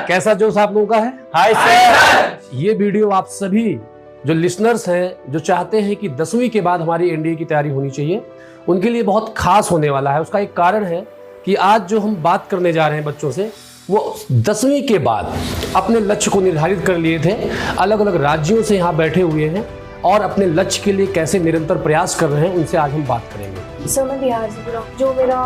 कैसा जोश आप लोगों का है? Hi sir. ये वीडियो आप सभी जो लिसनर्स हैं, जो चाहते हैं कि 10वीं के बाद हमारी एनडीए की तैयारी होनी चाहिए, उनके लिए बहुत खास होने वाला है। उसका एक कारण है कि आज जो हम बात करने जा रहे हैं बच्चों से, वो 10वीं के बाद अपने लक्ष्य को निर्धारित कर लिए थे, अलग अलग राज्यों से यहाँ बैठे हुए हैं और अपने लक्ष्य के लिए कैसे निरंतर प्रयास कर रहे हैं, उनसे आज हम बात करेंगे। सर मैं बिहार से बोल रहा हूँ। जो मेरा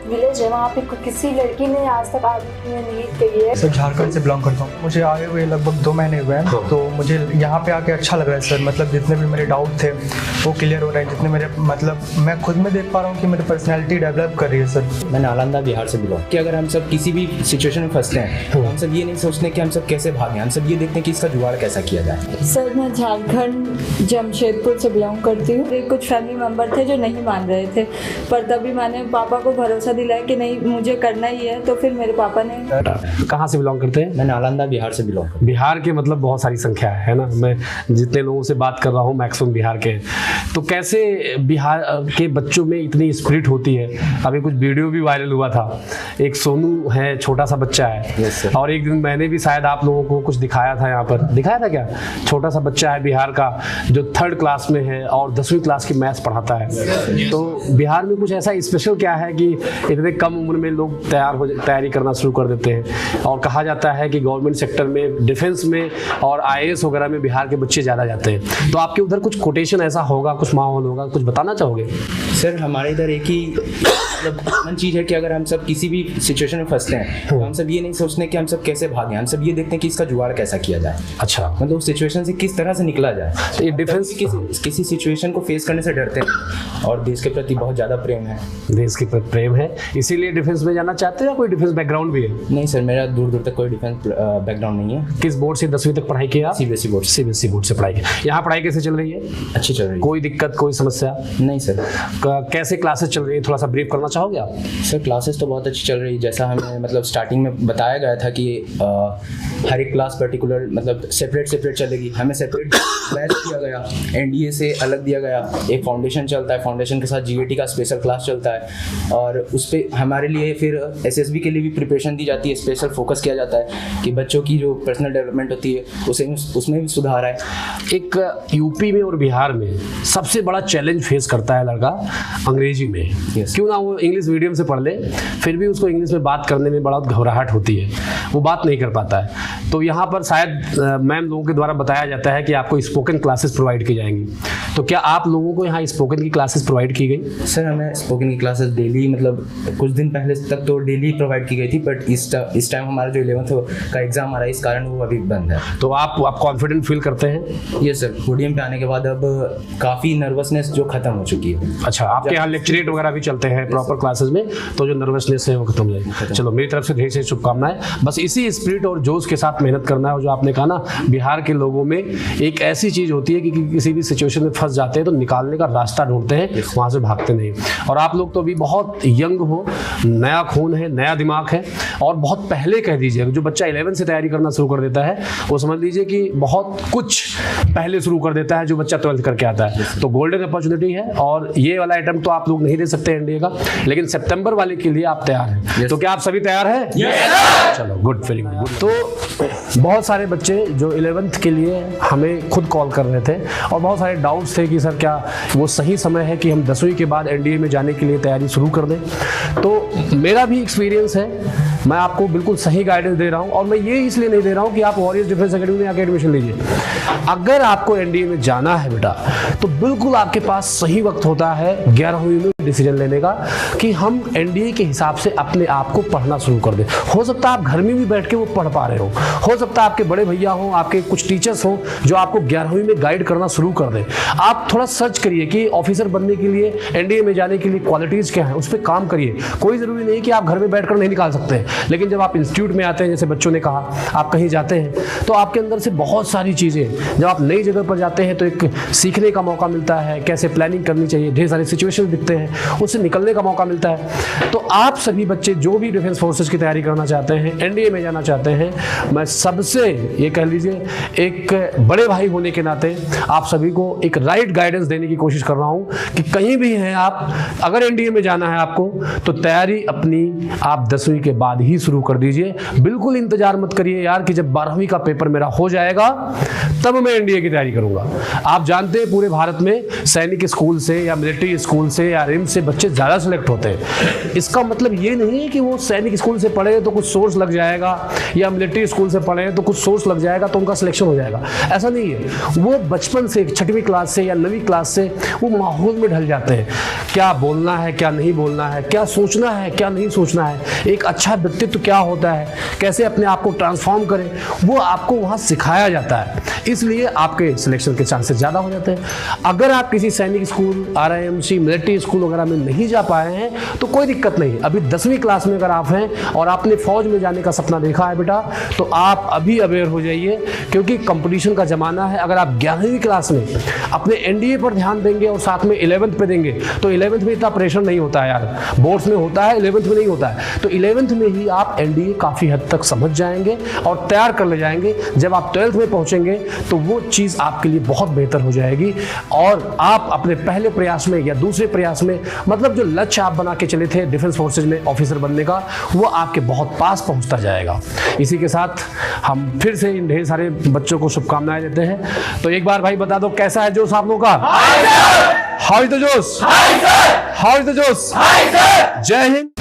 विलेज है वहाँ पे किसी लड़की ने आज तक आर्मी में नहीं कही है। सर झारखंड से बिलोंग करता हूँ। मुझे आए हुए लगभग 2 महीने हुए हैं, तो मुझे यहाँ पे आके अच्छा लग रहा है सर। मतलब जितने भी मेरे डाउट थे वो क्लियर हो रहे हैं। जितने मेरे मतलब मैं खुद में देख पा रहा हूँ कि मेरी पर्सनैलिटी डेवलप कर रही है सर। मैं नालंदा बिहार से बिलोंग कि अगर हम सब किसी भी सिचुएशन में फंसते हैं तो हम सब ये नहीं सोचते कि हम सब कैसे भागें, हम सब ये देखते हैं कि इसका जुगाड़ कैसा किया जाए। सर मैं झारखंड जमशेदपुर से बिलोंग करती हूँ। कुछ फैमिली मेम्बर थे जो नहीं मान रहे थे, पर तभी मैंने पापा को भरोसा दिलाया कि नहीं मुझे करना ही है, तो फिर मेरे पापा ने। कहाँ से बिलोंग करते हैं? मैं नालंदा बिहार से बिलोंग करता हूँ। बिहार के मतलब बहुत सारी संख्या है ना, मैं जितने लोगों से बात कर रहा हूँ मैक्सिमम बिहार के। तो कैसे बिहार के बच्चों में इतनी स्पिरिट होती है? अभी कुछ वीडियो भी वायरल हुआ था, एक सोनू है, छोटा सा बच्चा है। और एक दिन मैंने भी शायद आप लोगों को कुछ दिखाया था, यहाँ पर दिखाया था क्या? छोटा सा बच्चा है बिहार का जो 3rd क्लास में है और 10वीं क्लास की मैथ्स पढ़ाता है। तो बिहार में कुछ ऐसा स्पेशल क्या है कि इतने कम उम्र में लोग तैयारी करना शुरू कर देते हैं? और कहा जाता है कि गवर्नमेंट सेक्टर में, डिफेंस में और आईएएस वगैरह में बिहार के बच्चे ज़्यादा जाते हैं। तो आपके उधर कुछ कोटेशन ऐसा होगा, कुछ माहौल होगा, कुछ बताना चाहोगे? सर हमारे इधर एक ही मतलब कॉमन चीज़ है कि अगर हम सब किसी भी सिचुएशन में फंसते हैं तो हम सब ये नहीं सोचते कि हम सब कैसे भागें, हम सब ये देखते हैं कि इसका जुगाड़ कैसा किया जाए। अच्छा, मतलब उस सिचुएशन से किस तरह से निकला जाए। तो ये डिफेंस किसी सिचुएशन को फेस करने से डरते हैं और देश के प्रति बहुत ज़्यादा प्रेम है। देश के प्रति प्रेम है, इसीलिए डिफेंस में जाना चाहते हैं या कोई डिफेंस बैकग्राउंड भी है? नहीं सर, मेरा दूर दूर तक कोई डिफेंस बैकग्राउंड नहीं है। किस बोर्ड से 10वीं तक पढ़ाई किया? CBSE board. सीबीएसई बोर्ड से पढ़ाई की। यहाँ पढ़ाई कैसे चल रही है? अच्छी चल रही है। कोई दिक्कत, कोई समस्या नहीं सर। कैसे क्लासेस चल रही है, थोड़ा सा ब्रीफ करना चाहोगे आप? सर क्लासेस तो बहुत अच्छी चल रही है। जैसा हमें मतलब स्टार्टिंग में बताया गया था कि हर एक क्लास पर्टिकुलर मतलब सेपरेट चलेगी। हमें सेपरेट बैच दिया गया, एनडीए से अलग दिया गया। एक फाउंडेशन चलता है, फाउंडेशन के साथ जीएटी का स्पेशल क्लास चलता है और उस पर हमारे लिए फिर एसएसबी के लिए भी प्रिपरेशन दी जाती है। स्पेशल फोकस किया जाता है कि बच्चों की जो पर्सनल डेवलपमेंट होती है उसमें भी सुधार है। एक यूपी में और बिहार में सबसे बड़ा चैलेंज फेस करता है लड़का अंग्रेजी में। क्यों ना वो इंग्लिश मीडियम से पढ़ ले, फिर भी उसको इंग्लिश में बात करने में बड़ा घबराहट होती है, वो बात नहीं कर पाता है। तो यहाँ पर शायद मैम लोगों के द्वारा बताया जाता है कि आपको स्पोकन क्लासेस प्रोवाइड की जाएंगी। तो क्या आप लोगों को यहाँ स्पोकन की क्लासेस प्रोवाइड की गई? सर हमें स्पोकन की क्लासेस डेली मतलब कुछ दिन पहले तक तो डेली प्रोवाइड की गई थी, बट इस टाइम हमारा जो 11th का एग्जाम आ रहा है, इस कारण वो अभी बंद है। तो आप कॉन्फिडेंट फील करते हैं? ये सर, पोडियम पे आने के बाद अब काफ़ी नर्वसनेस जो खत्म हो चुकी है। अच्छा, आपके यहाँ लेक्चरेट वगैरह भी चलते हैं प्रॉपर क्लासेस में, तो जो नर्वसनेस है वो खत्म हो जाएगी। चलो, मेरी तरफ से ढेर सारी शुभकामनाएं। बस इसी स्पिरिट और जोश के साथ मेहनत करना है। और जो आपने कहा ना, बिहार के लोगों में एक ऐसी चीज़ होती है कि किसी भी सिचुएशन में फंस जाते हैं तो निकालने का रास्ता ढूंढते हैं, वहाँ से भागते नहीं। और आप लोग तो अभी बहुत यंग हो, नया खून है, नया दिमाग है। और बहुत पहले कह दीजिए, जो बच्चा 11 से तैयारी करना शुरू कर देता है वो समझ लीजिए कि बहुत कुछ पहले शुरू कर देता है जो बच्चा 12th करके आता है। तो गोल्डन अपॉर्चुनिटी है और ये वाला आइटम तो आप लोग नहीं दे सकते एनडीए का, लेकिन सितंबर वाले के लिए आप तैयार हैं। तो क्या आप सभी तैयार हैं? चलो, गुड, वेरी गुड। तो बहुत सारे बच्चे जो 11th के लिए हमें खुद कॉल कर रहे थे और बहुत सारे डाउट्स थे कि सर क्या वो सही समय है कि हम 10वीं के बाद एनडीए में जाने के लिए तैयारी शुरू कर दें। तो मेरा भी एक्सपीरियंस है, मैं आपको बिल्कुल सही गाइडेंस दे रहा हूं। और मैं ये इसलिए नहीं दे रहा हूं कि आप वॉरियर्स डिफेंस एकेडमी में आके एडमिशन लीजिए। अगर आपको एनडीए में जाना है बेटा, तो बिल्कुल आपके पास सही वक्त होता है 11वीं में डिसीजन लेने का कि हम एनडीए के हिसाब से अपने आप को पढ़ना शुरू कर दें। हो सकता है आप घर में भी बैठ के वो पढ़ पा रहे हो सकता है आपके बड़े भैया हो, आपके कुछ टीचर्स हो जो आपको 11वीं में गाइड करना शुरू कर दें। आप थोड़ा सर्च करिए कि ऑफिसर बनने के लिए, एनडीए में जाने के लिए क्वालिटीज़ क्या है, उस पर काम करिए। कोई ज़रूरी नहीं कि आप घर में बैठकर नहीं निकाल सकते, लेकिन जब आप इंस्टीट्यूट में आते हैं, जैसे बच्चों ने कहा, आप कहीं जाते हैं तो आपके अंदर से बहुत सारी चीज़ें, जब आप नई जगह पर जाते हैं तो एक सीखने का मौका मिलता है, कैसे प्लानिंग करनी चाहिए, ढेर सारे सिचुएशन दिखते हैं, उससे निकलने का मौका मौका मिलता है। तो आप सभी बच्चे जो भी डिफेंस फोर्सेस की तैयारी करना चाहते हैं, एनडीए में जाना चाहते हैं, मैं सबसे ये कह लीजिए एक बड़े भाई होने के नाते आप सभी को एक राइट गाइडेंस देने की कोशिश कर रहा हूँ कि कहीं भी हैं आप, अगर एनडीए में जाना है आपको तो तैयारी अपनी आप 10वीं के बाद ही शुरू कर दीजिए। बिल्कुल इंतजार मत करिए यार कि जब 12वीं का पेपर मेरा हो जाएगा तब मैं एनडीए की तैयारी करूंगा। आप जानते हैं पूरे भारत में सैनिक स्कूल से या मिलिट्री स्कूल से या रिम्स से बच्चे ज़्यादा सेलेक्ट होते हैं। इसका मतलब ये नहीं है कि वो सैनिक स्कूल से पढ़े तो कुछ सोर्स लग जाएगा या मिलिट्री स्कूल से पढ़े तो कुछ सोर्स लग जाएगा तो उनका सिलेक्शन हो जाएगा, ऐसा नहीं है। वो बचपन से 6वीं क्लास से या 9वीं क्लास से वो माहौल में ढल जाते हैं, क्या बोलना है क्या नहीं बोलना है, क्या सोचना है क्या नहीं सोचना है, एक अच्छा व्यक्तित्व क्या होता है, कैसे अपने आप को ट्रांसफॉर्म करें, वो आपको वहाँ सिखाया जाता है। इसलिए आपके सिलेक्शन के चांसेस ज़्यादा हो जाते हैं। अगर आप किसी सैनिक स्कूल, RIMC, मिलिट्री स्कूल वगैरह में नहीं जा पाए हैं तो कोई दिक्कत नहीं। अभी 10वीं क्लास में अगर आप हैं और आपने फौज में जाने का सपना देखा है बेटा, तो आप अभी अवेयर हो जाइए, क्योंकि कंपटीशन का ज़माना है। अगर आप 11वीं क्लास में अपने एनडीए पर ध्यान देंगे और साथ में 11th पे देंगे तो 11th में इतना प्रेशर नहीं होता है यार, बोर्ड्स में होता है, 11th में नहीं होता है। तो 11th में ही आप एनडीए काफ़ी हद तक समझ जाएंगे और तैयार कर ले जाएंगे। जब आप 12th में पहुंचेंगे तो वो चीज़ आपके लिए बहुत बेहतर हो जाएगी और आप अपने पहले प्रयास में या दूसरे प्रयास में, मतलब जो लक्ष्य आप बना के चले थे डिफेंस फोर्सेज में ऑफिसर बनने का, वो आपके बहुत पास पहुंचता जाएगा। इसी के साथ हम फिर से इन ढेर सारे बच्चों को शुभकामनाएं देते हैं। तो एक बार भाई बता दो कैसा है जोश आप लोगों का? हाउ इज द जोश? हाउ इज द जोश? जय हिंद।